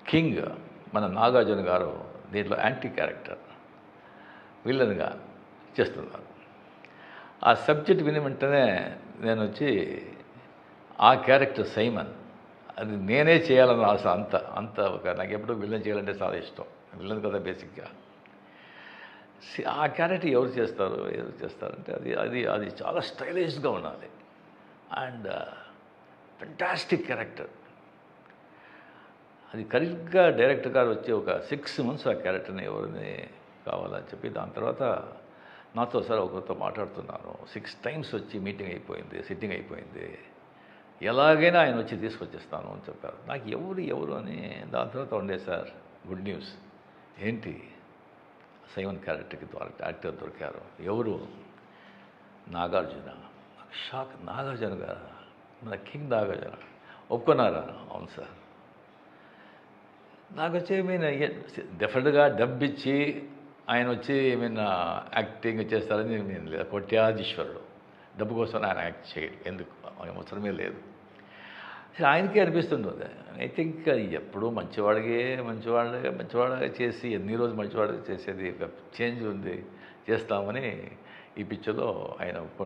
King మన నాగార్జున గారు దీంట్లో యాంటీ క్యారెక్టర్ విలన్గా చేస్తున్నారు. ఆ సబ్జెక్ట్ విని వెంటనే నేను వచ్చి ఆ క్యారెక్టర్ సైమన్ అది నేనే చేయాలన్న ఆశ. అంత నాకు ఎప్పుడూ విలన్ చేయాలంటే చాలా ఇష్టం. విలన్ కదా బేసిక్గా. ఆ క్యారెక్టర్ ఎవరు చేస్తారంటే అది అది అది చాలా స్టైలిష్గా ఉండాలి అండ్ ఫెంటాస్టిక్ క్యారెక్టర్. అది కరెక్ట్గా డైరెక్టర్ గారు వచ్చి ఒక 6 months ఆ క్యారెక్టర్ని ఎవరిని కావాలని చెప్పి దాని తర్వాత నాతో సార్ ఒకరితో మాట్లాడుతున్నాను. 6 times వచ్చి మీటింగ్ అయిపోయింది, సిట్టింగ్ అయిపోయింది, ఎలాగైనా ఆయన వచ్చి తీసుకొచ్చేస్తాను అని చెప్పారు. నాకు ఎవరు అని దాని తర్వాత ఉండే సార్ గుడ్ న్యూస్ ఏంటి సైమన్ క్యారెక్టర్కి యాక్టర్ దొరికారు. ఎవరు? నాగార్జున. షాక్. నాగార్జున గారు మన కింగ్ నాగార్జున ఒప్పుకున్నారా? అవును సార్. నాకు వచ్చి డెఫినెట్గా డబ్బు ఇచ్చి ఆయన వచ్చి ఏమైనా యాక్టింగ్ చేస్తారని నేను లేదు. కోట్యాధీశ్వరుడు డబ్బు కోసం ఆయన యాక్ట్ చేయడు. ఎందుకు అవసరమే లేదు. ఆయనకే అనిపిస్తుంటుంది. ఐ థింక్ ఎప్పుడూ మంచివాడిగా చేసి ఎన్ని రోజులు మంచివాడిగా చేసేది ఒక చేంజ్ ఉంది, చేస్తామని ఈ పిక్చర్లో ఆయన